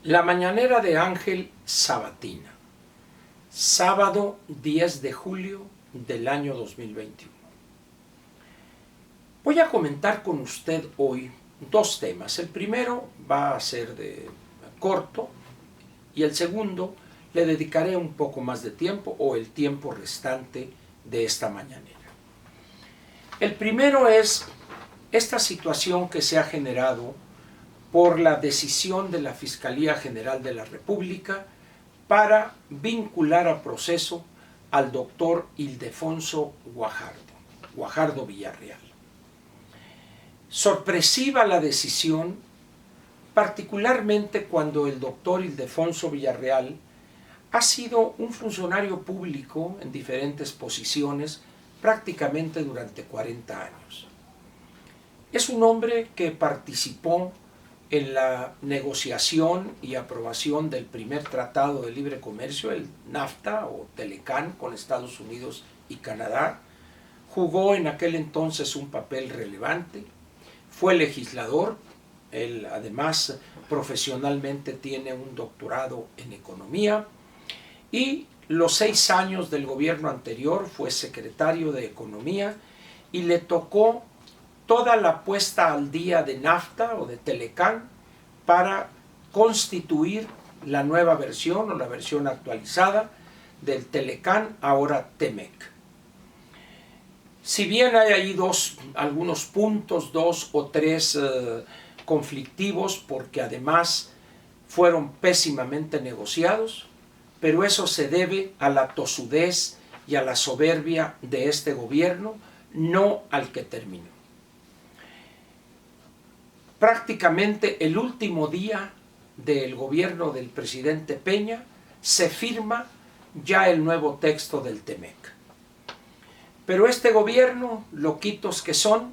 La mañanera de Ángel Sabatina, sábado 10 de julio del año 2021. Voy a comentar con usted hoy dos temas. El primero va a ser de corto y el segundo le dedicaré un poco más de tiempo o el tiempo restante de esta mañanera. El primero es esta situación que se ha generado por la decisión de la Fiscalía General de la República para vincular a proceso al doctor Ildefonso Guajardo Villarreal. Sorpresiva la decisión, particularmente cuando el doctor Ildefonso Villarreal ha sido un funcionario público en diferentes posiciones prácticamente durante 40 años. Es un hombre que participó en la negociación y aprobación del primer tratado de libre comercio, el NAFTA o Telecán, con Estados Unidos y Canadá. Jugó en aquel entonces un papel relevante, fue legislador, él además profesionalmente tiene un doctorado en economía y los 6 años del gobierno anterior fue secretario de Economía y le tocó toda la puesta al día de NAFTA o de Telecán para constituir la nueva versión o la versión actualizada del Telecán, ahora TEMEC. Si bien hay ahí algunos puntos, 2 o 3 conflictivos, porque además fueron pésimamente negociados, pero eso se debe a la tosudez y a la soberbia de este gobierno, no al que terminó. Prácticamente el último día del gobierno del presidente Peña se firma ya el nuevo texto del TEMEC. Pero este gobierno, loquitos que son,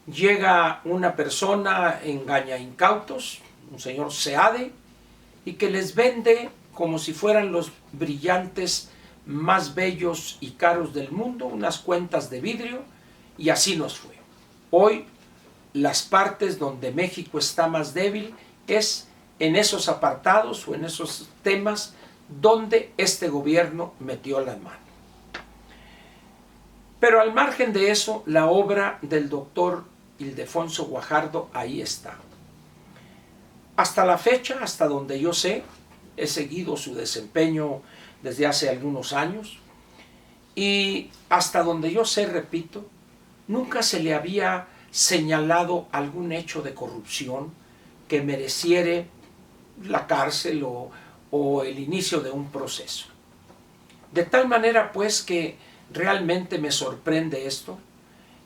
llega una persona engaña incautos, un señor Seade, y que les vende como si fueran los brillantes más bellos y caros del mundo, unas cuentas de vidrio, y así nos fue. Hoy las partes donde México está más débil es en esos apartados o en esos temas donde este gobierno metió la mano. Pero al margen de eso, la obra del doctor Ildefonso Guajardo ahí está. Hasta la fecha, hasta donde yo sé, he seguido su desempeño desde hace algunos años y hasta donde yo sé, repito, nunca se le había señalado algún hecho de corrupción que mereciere la cárcel o el inicio de un proceso. De tal manera pues que realmente me sorprende esto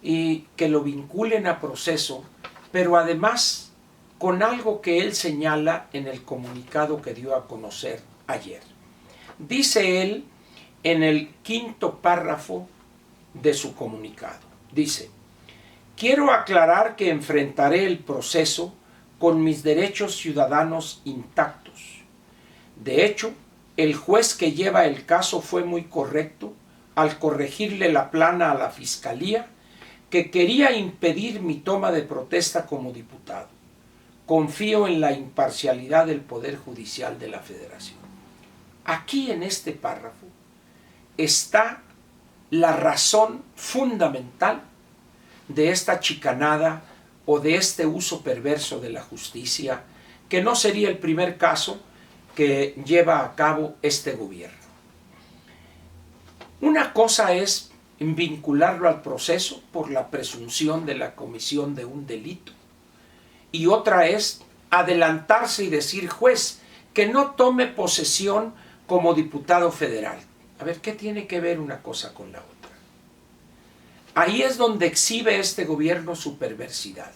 y que lo vinculen a proceso, pero además con algo que él señala en el comunicado que dio a conocer ayer. Dice él en el 5º párrafo de su comunicado, dice: quiero aclarar que enfrentaré el proceso con mis derechos ciudadanos intactos. De hecho, el juez que lleva el caso fue muy correcto al corregirle la plana a la Fiscalía que quería impedir mi toma de protesta como diputado. Confío en la imparcialidad del Poder Judicial de la Federación. Aquí en este párrafo está la razón fundamental de esta chicanada o de este uso perverso de la justicia, que no sería el primer caso que lleva a cabo este gobierno. Una cosa es vincularlo al proceso por la presunción de la comisión de un delito y otra es adelantarse y decir: juez, que no tome posesión como diputado federal. A ver, ¿qué tiene que ver una cosa con la otra? Ahí es donde exhibe este gobierno su perversidad.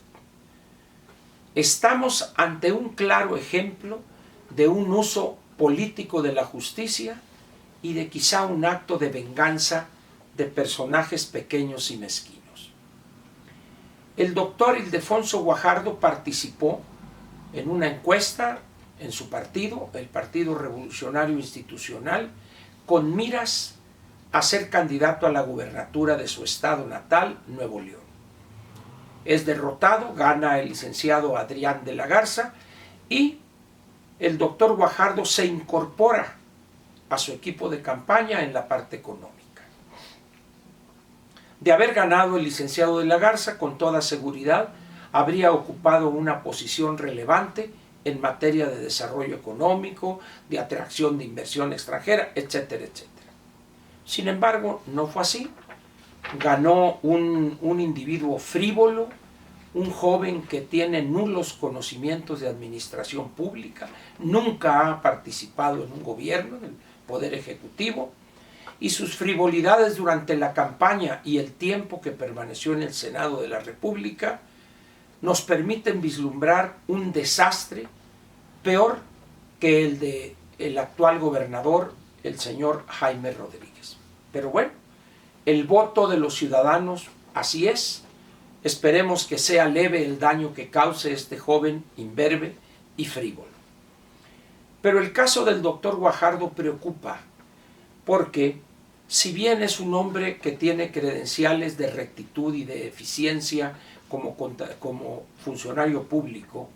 Estamos ante un claro ejemplo de un uso político de la justicia y de quizá un acto de venganza de personajes pequeños y mezquinos. El doctor Ildefonso Guajardo participó en una encuesta en su partido, el Partido Revolucionario Institucional, con miras a ser candidato a la gubernatura de su estado natal, Nuevo León. Es derrotado, gana el licenciado Adrián de la Garza y el doctor Guajardo se incorpora a su equipo de campaña en la parte económica. De haber ganado el licenciado de la Garza, con toda seguridad, habría ocupado una posición relevante en materia de desarrollo económico, de atracción de inversión extranjera, etcétera, etcétera. Sin embargo, no fue así. Ganó un individuo frívolo, un joven que tiene nulos conocimientos de administración pública, nunca ha participado en un gobierno, en el Poder Ejecutivo, y sus frivolidades durante la campaña y el tiempo que permaneció en el Senado de la República nos permiten vislumbrar un desastre peor que el de el actual gobernador, el señor Jaime Rodríguez. Pero bueno, el voto de los ciudadanos así es. Esperemos que sea leve el daño que cause este joven imberbe y frívolo. Pero el caso del doctor Guajardo preocupa, porque si bien es un hombre que tiene credenciales de rectitud y de eficiencia como funcionario público,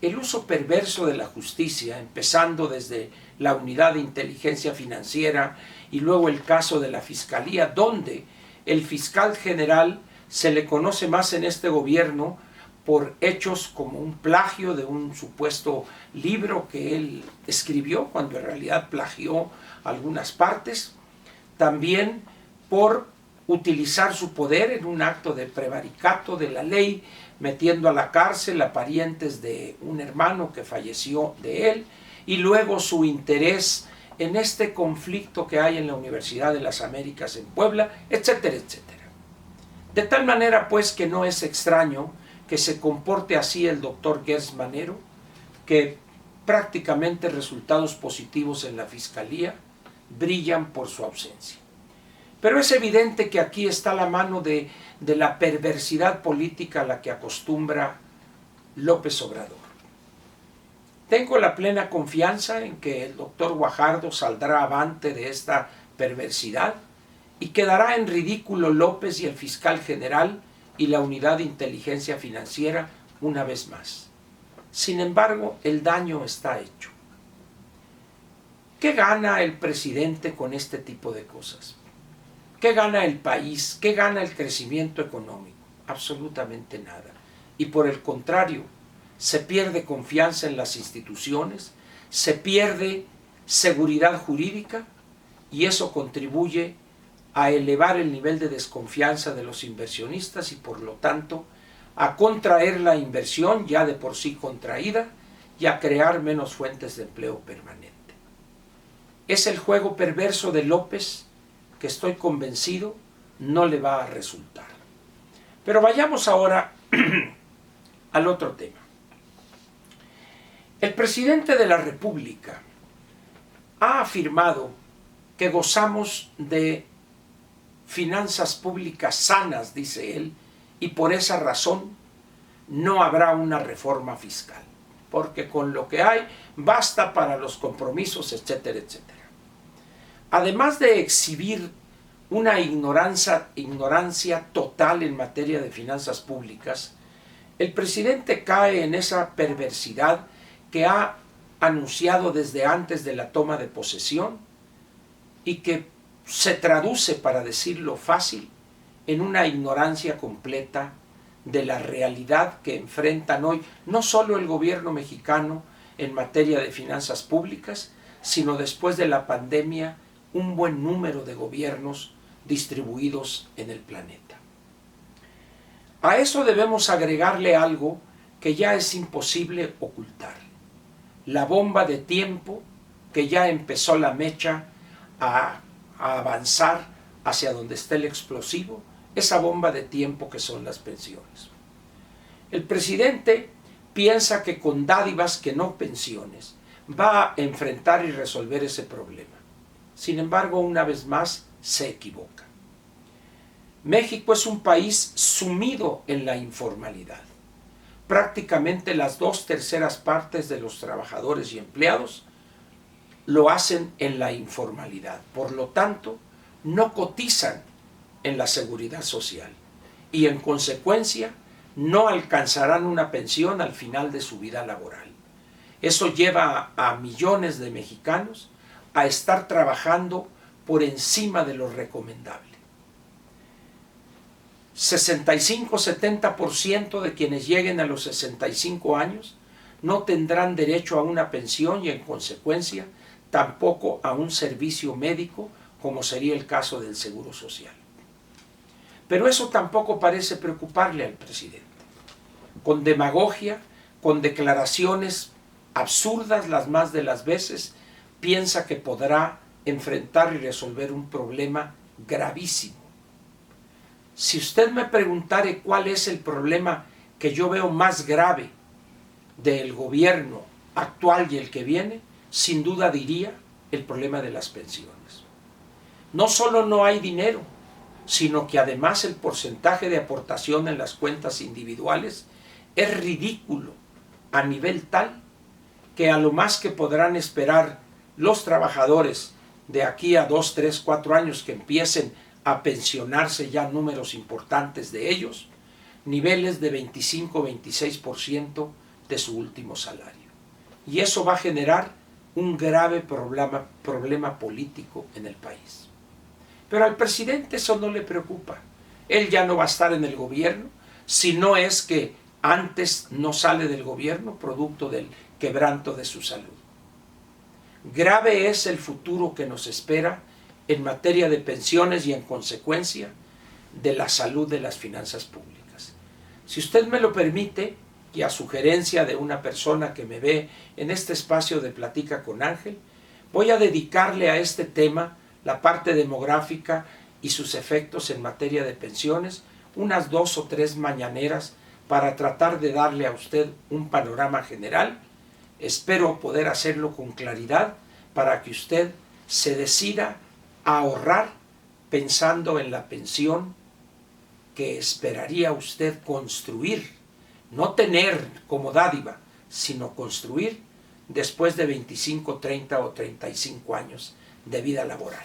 el uso perverso de la justicia, empezando desde la Unidad de Inteligencia Financiera y luego el caso de la Fiscalía, donde el fiscal general se le conoce más en este gobierno por hechos como un plagio de un supuesto libro que él escribió, cuando en realidad plagió algunas partes, también por utilizar su poder en un acto de prevaricato de la ley, metiendo a la cárcel a parientes de un hermano que falleció de él, y luego su interés en este conflicto que hay en la Universidad de las Américas en Puebla, etcétera, etcétera. De tal manera, pues, que no es extraño que se comporte así el doctor Gertz Manero, que prácticamente resultados positivos en la Fiscalía brillan por su ausencia. Pero es evidente que aquí está la mano de la perversidad política a la que acostumbra López Obrador. Tengo la plena confianza en que el doctor Guajardo saldrá avante de esta perversidad y quedará en ridículo López y el fiscal general y la Unidad de Inteligencia Financiera una vez más. Sin embargo, el daño está hecho. ¿Qué gana el presidente con este tipo de cosas? ¿Qué gana el país? ¿Qué gana el crecimiento económico? Absolutamente nada. Y por el contrario, se pierde confianza en las instituciones, se pierde seguridad jurídica y eso contribuye a elevar el nivel de desconfianza de los inversionistas y por lo tanto a contraer la inversión ya de por sí contraída y a crear menos fuentes de empleo permanente. Es el juego perverso de López que estoy convencido no le va a resultar. Pero vayamos ahora al otro tema. El presidente de la República ha afirmado que gozamos de finanzas públicas sanas, dice él, y por esa razón no habrá una reforma fiscal, porque con lo que hay basta para los compromisos, etcétera, etcétera. Además de exhibir una ignorancia total en materia de finanzas públicas, el presidente cae en esa perversidad que ha anunciado desde antes de la toma de posesión y que se traduce, para decirlo fácil, en una ignorancia completa de la realidad que enfrentan hoy no solo el gobierno mexicano en materia de finanzas públicas, sino después de la pandemia un buen número de gobiernos distribuidos en el planeta. A eso debemos agregarle algo que ya es imposible ocultar: la bomba de tiempo que ya empezó la mecha a avanzar hacia donde está el explosivo, esa bomba de tiempo que son las pensiones. El presidente piensa que con dádivas que no pensiones va a enfrentar y resolver ese problema. Sin embargo, una vez más, se equivoca. México es un país sumido en la informalidad. Prácticamente las 2/3 partes de los trabajadores y empleados lo hacen en la informalidad. Por lo tanto, no cotizan en la seguridad social y en consecuencia no alcanzarán una pensión al final de su vida laboral. Eso lleva a millones de mexicanos a estar trabajando por encima de lo recomendable. 65-70% de quienes lleguen a los 65 años no tendrán derecho a una pensión y en consecuencia tampoco a un servicio médico, como sería el caso del Seguro Social. Pero eso tampoco parece preocuparle al presidente. Con demagogia, con declaraciones absurdas las más de las veces, piensa que podrá enfrentar y resolver un problema gravísimo. Si usted me preguntare cuál es el problema que yo veo más grave del gobierno actual y el que viene, sin duda diría el problema de las pensiones. No solo no hay dinero, sino que además el porcentaje de aportación en las cuentas individuales es ridículo a nivel tal que a lo más que podrán esperar los trabajadores de aquí a 2, 3, 4 años que empiecen a pensionarse ya números importantes de ellos, niveles de 25-26% de su último salario. Y eso va a generar un grave problema político en el país. Pero al presidente eso no le preocupa. Él ya no va a estar en el gobierno, si no es que antes no sale del gobierno producto del quebranto de su salud. Grave es el futuro que nos espera en materia de pensiones y en consecuencia de la salud de las finanzas públicas. Si usted me lo permite, y a sugerencia de una persona que me ve en este espacio de Platica con Ángel, voy a dedicarle a este tema, la parte demográfica y sus efectos en materia de pensiones, unas 2 o 3 mañaneras para tratar de darle a usted un panorama general. Espero poder hacerlo con claridad para que usted se decida a ahorrar pensando en la pensión que esperaría usted construir, no tener como dádiva, sino construir después de 25, 30 o 35 años de vida laboral.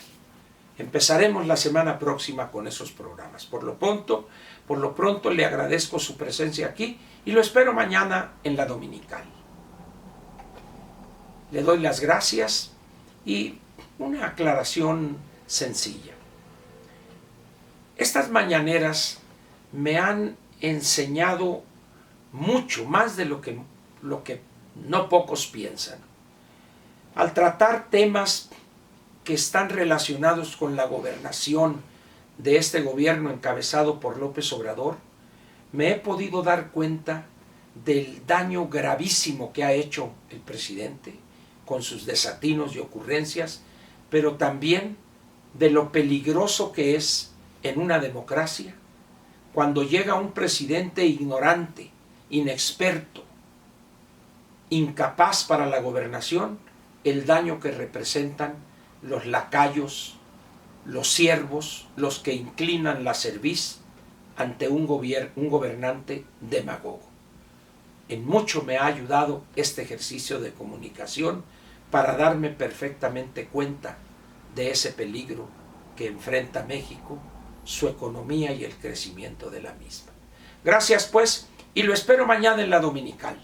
Empezaremos la semana próxima con esos programas. Por lo pronto le agradezco su presencia aquí y lo espero mañana en la Dominical. Le doy las gracias y una aclaración sencilla. Estas mañaneras me han enseñado mucho más de lo que no pocos piensan. Al tratar temas que están relacionados con la gobernación de este gobierno encabezado por López Obrador, me he podido dar cuenta del daño gravísimo que ha hecho el presidente con sus desatinos y ocurrencias, pero también de lo peligroso que es en una democracia cuando llega un presidente ignorante, inexperto, incapaz para la gobernación, el daño que representan los lacayos, los siervos, los que inclinan la cerviz ante un gobernante demagogo. En mucho me ha ayudado este ejercicio de comunicación para darme perfectamente cuenta de ese peligro que enfrenta México, su economía y el crecimiento de la misma. Gracias pues, y lo espero mañana en la Dominical.